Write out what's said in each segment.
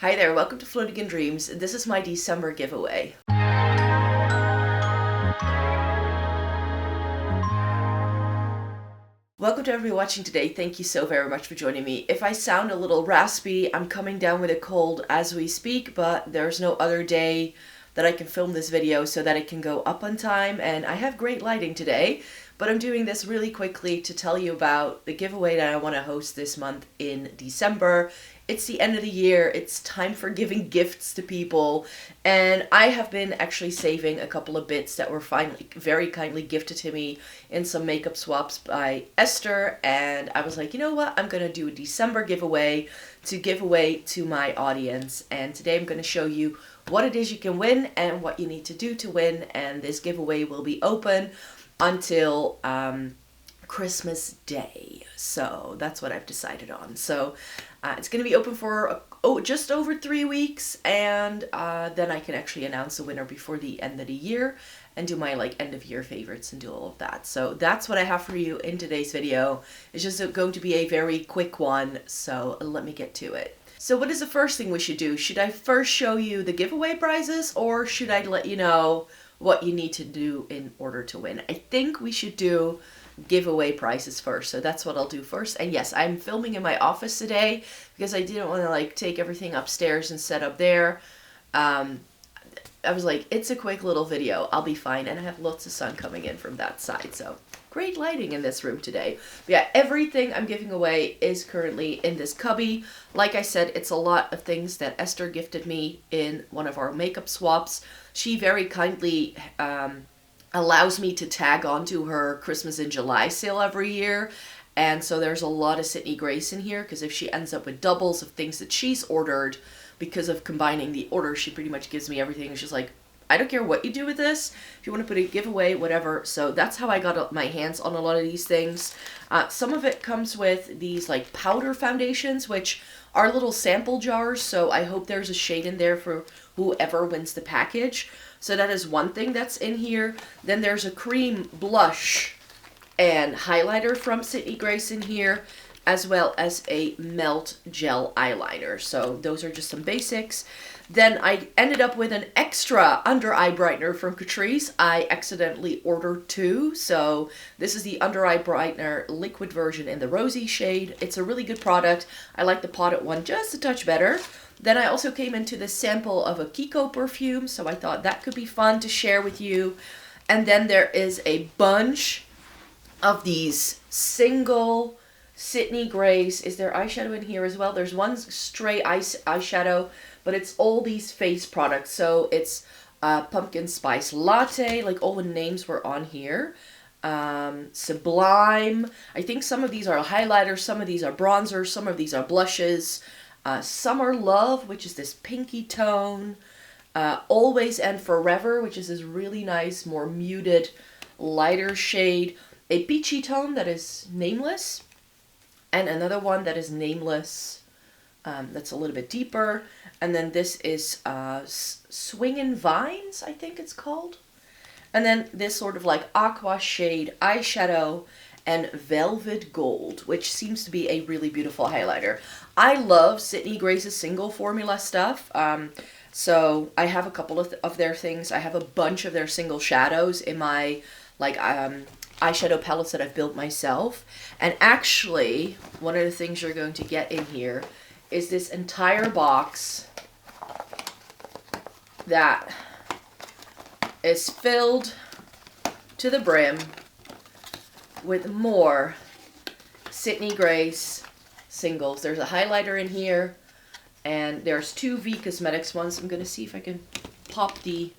Hi there, welcome to Floating in Dreams. This is my December giveaway. Welcome to everybody watching today. Thank you so very much for joining me. If I sound a little raspy, I'm coming down with a cold as we speak, but there's no other day that I can film this video so that it can go up on time, and I have great lighting today, but I'm doing this really quickly to tell you about the giveaway that I want to host this month in December. It's the end of the year, it's time for giving gifts to people, and I have been actually saving a couple of bits that were finally very kindly gifted to me in some makeup swaps by Esther, and I was like, you know what, I'm going to do a December giveaway to give away to my audience, and today I'm going to show you what it is you can win and what you need to do to win, and this giveaway will be open until Christmas Day. So that's what I've decided on. So it's going to be open for just over 3 weeks, and then I can actually announce the winner before the end of the year and do my end of year favorites and do all of that. So that's what I have for you in today's video. It's just going to be a very quick one, so let me get to it. So what is the first thing we should do? Should I first show you the giveaway prizes, or should I let you know what you need to do in order to win? I think we should do giveaway prizes first, so that's what I'll do first. And yes, I'm filming in my office today because I didn't want to take everything upstairs and set up there. I was like, it's a quick little video, I'll be fine, and I have lots of sun coming in from that side, so great lighting in this room today. But yeah, everything I'm giving away is currently in this cubby. Like I said, it's a lot of things that Esther gifted me in one of our makeup swaps. She very kindly allows me to tag onto her Christmas in July sale every year. And so there's a lot of Sydney Grace in here, because if she ends up with doubles of things that she's ordered, because of combining the order, she pretty much gives me everything. And she's like, I don't care what you do with this. If you want to put a giveaway, whatever. So that's how I got my hands on a lot of these things. Some of it comes with these powder foundations, which are little sample jars. So I hope there's a shade in there for whoever wins the package. So that is one thing that's in here. Then there's a cream blush and highlighter from Sydney Grace in here, as well as a melt gel eyeliner. So those are just some basics. Then I ended up with an extra under eye brightener from Catrice. I accidentally ordered 2. So this is the under eye brightener liquid version in the rosy shade. It's a really good product. I like the potted one just a touch better. Then I also came into the sample of a Kiko perfume, so I thought that could be fun to share with you. And then there is a bunch of these single Sydney Grace. Is there eyeshadow in here as well? There's one stray eyeshadow, but it's all these face products. So it's pumpkin spice latte, all the names were on here. Sublime. I think some of these are highlighters, some of these are bronzers, some of these are blushes. Summer Love, which is this pinky tone. Always and Forever, which is this really nice, more muted, lighter shade. A peachy tone that is Nameless. And another one that is Nameless, that's a little bit deeper. And then this is Swingin' Vines, I think it's called. And then this sort of aqua shade eyeshadow and Velvet Gold, which seems to be a really beautiful highlighter. I love Sydney Grace's single formula stuff. So I have a couple of their things. I have a bunch of their single shadows in my eyeshadow palettes that I've built myself. And actually, one of the things you're going to get in here is this entire box that is filled to the brim with more Sydney Grace singles. There's a highlighter in here, and there's 2 V Cosmetics ones. I'm going to see if I can pop the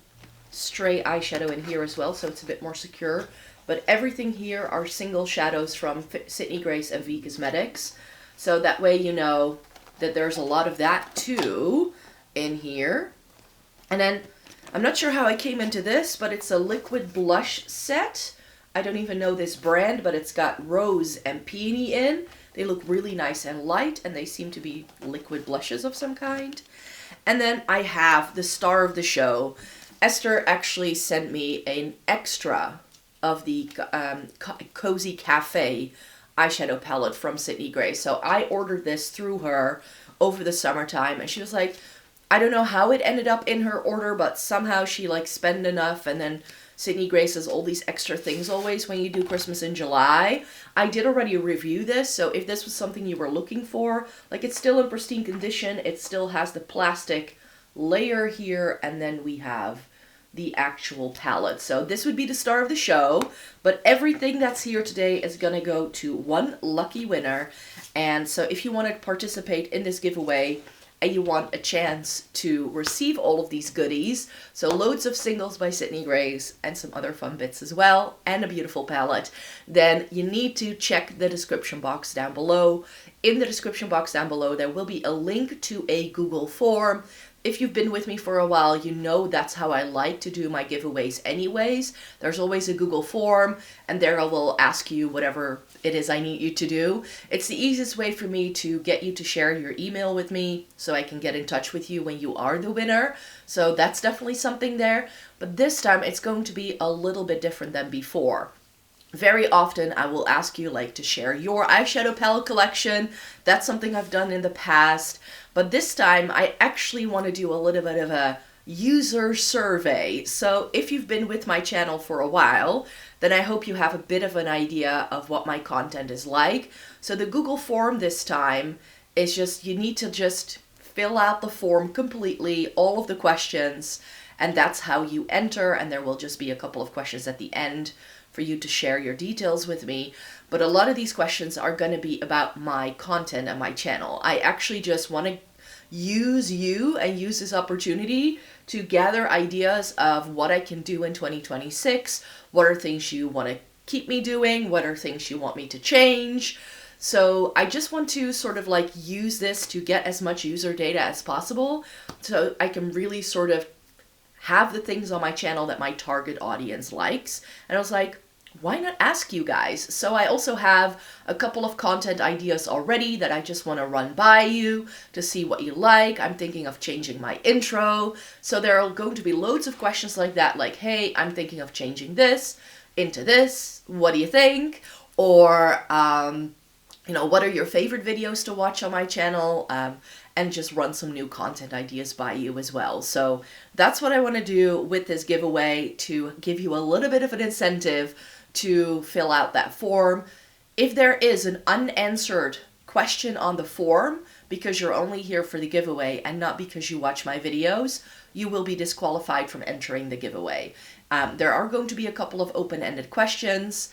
stray eyeshadow in here as well, so it's a bit more secure. But everything here are single shadows from Sydney Grace and V Cosmetics. So that way you know that there's a lot of that too in here. And then, I'm not sure how I came into this, but it's a liquid blush set. I don't even know this brand, but it's got rose and peony in. They look really nice and light, and they seem to be liquid blushes of some kind. And then I have the star of the show. Esther actually sent me an extra of the Cozy Cafe eyeshadow palette from Sydney Grace. So I ordered this through her over the summertime. And she was like, I don't know how it ended up in her order, but somehow she like spent enough. And then Sydney Grace has all these extra things always when you do Christmas in July. I did already review this, so if this was something you were looking for, like it's still in pristine condition. It still has the plastic layer here, and then we have the actual palette. So this would be the star of the show, but everything that's here today is gonna go to one lucky winner. And so if you want to participate in this giveaway and you want a chance to receive all of these goodies, so loads of singles by Sydney Grace and some other fun bits as well, and a beautiful palette, then you need to check the description box down below. In the description box down below, there will be a link to a Google form. If you've been with me for a while, you know that's how I like to do my giveaways anyways. There's always a Google form, and there I will ask you whatever it is I need you to do. It's the easiest way for me to get you to share your email with me so I can get in touch with you when you are the winner. So that's definitely something there. But this time it's going to be a little bit different than before. Very often I will ask you like to share your eyeshadow palette collection. That's something I've done in the past. But this time I actually want to do a little bit of a user survey. So if you've been with my channel for a while, then I hope you have a bit of an idea of what my content is like. So the Google form this time is just, you need to just fill out the form completely, all of the questions, and that's how you enter. And there will just be a couple of questions at the end for you to share your details with me. But a lot of these questions are going to be about my content and my channel. I actually just want to use you and use this opportunity to gather ideas of what I can do in 2026. What are things you want to keep me doing? What are things you want me to change? So I just want to sort of like use this to get as much user data as possible so I can really sort of have the things on my channel that my target audience likes. And I was like, why not ask you guys? So I also have a couple of content ideas already that I just want to run by you to see what you like. I'm thinking of changing my intro. So there are going to be loads of questions like that, like, hey, I'm thinking of changing this into this. What do you think? Or, you know, what are your favorite videos to watch on my channel? And just run some new content ideas by you as well. So that's what I want to do with this giveaway, to give you a little bit of an incentive to fill out that form. If there is an unanswered question on the form, because you're only here for the giveaway and not because you watch my videos, you will be disqualified from entering the giveaway. There are going to be a couple of open-ended questions.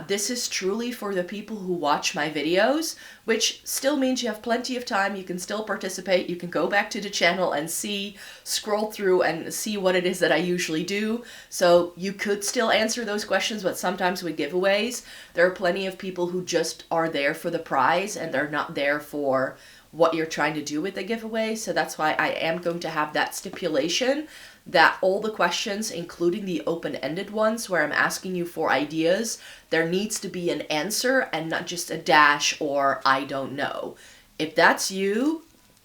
This is truly for the people who watch my videos, which still means you have plenty of time. You can still participate. You can go back to the channel and scroll through and see what it is that I usually do. So you could still answer those questions, but sometimes with giveaways, there are plenty of people who just are there for the prize and they're not there for what you're trying to do with the giveaway. So that's why I am going to have that stipulation that all the questions, including the open-ended ones where I'm asking you for ideas, there needs to be an answer and not just a dash or I don't know. If that's you,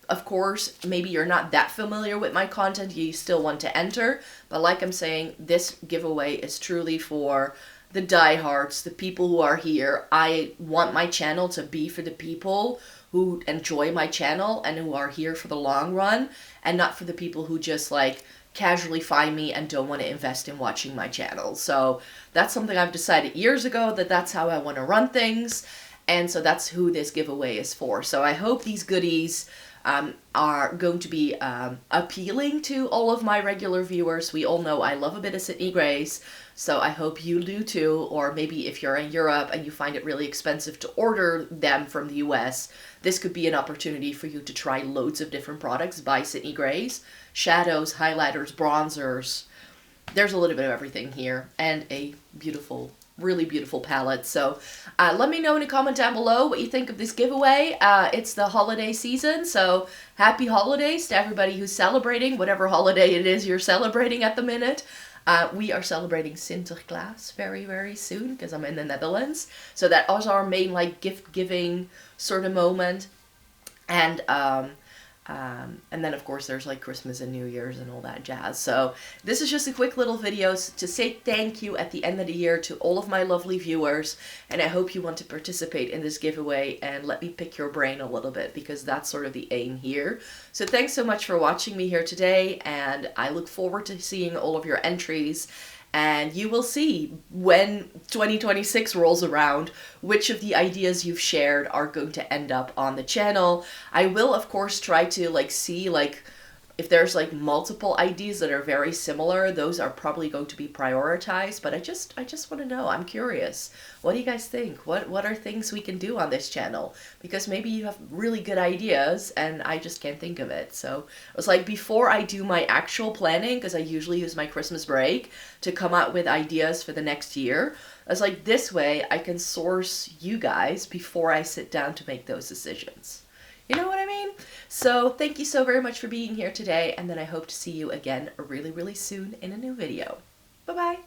of course, maybe you're not that familiar with my content, you still want to enter, but like I'm saying, this giveaway is truly for the diehards, the people who are here. I want my channel to be for the people who enjoy my channel and who are here for the long run, and not for the people who just like casually find me and don't want to invest in watching my channel. So that's something I've decided years ago, that that's how I want to run things. And so that's who this giveaway is for. So I hope these goodies are going to be appealing to all of my regular viewers. We all know I love a bit of Sydney Grace, so I hope you do too. Or maybe if you're in Europe and you find it really expensive to order them from the US, this could be an opportunity for you to try loads of different products by Sydney Grace. Shadows, highlighters, bronzers. There's a little bit of everything here, and a beautiful, really beautiful palette. So let me know in a comment down below what you think of this giveaway. It's the holiday season, so happy holidays to everybody who's celebrating whatever holiday it is you're celebrating at the minute. We are celebrating Sinterklaas very, very soon because I'm in the Netherlands. So that was our main like gift giving sort of moment. And And then of course there's like Christmas and New Year's and all that jazz. So this is just a quick little video to say thank you at the end of the year to all of my lovely viewers, and I hope you want to participate in this giveaway and let me pick your brain a little bit, because that's sort of the aim here. So thanks so much for watching me here today, and I look forward to seeing all of your entries. And you will see when 2026 rolls around which of the ideas you've shared are going to end up on the channel. I will of course try to like see like if there's like multiple ideas that are very similar, those are probably going to be prioritized, but I just want to know. I'm curious. What do you guys think? What are things we can do on this channel? Because maybe you have really good ideas and I just can't think of it. So it was like before I do my actual planning, because I usually use my Christmas break to come out with ideas for the next year, I was like, this way I can source you guys before I sit down to make those decisions. You know what I mean? So thank you so very much for being here today, and then I hope to see you again really, really soon in a new video. Bye-bye.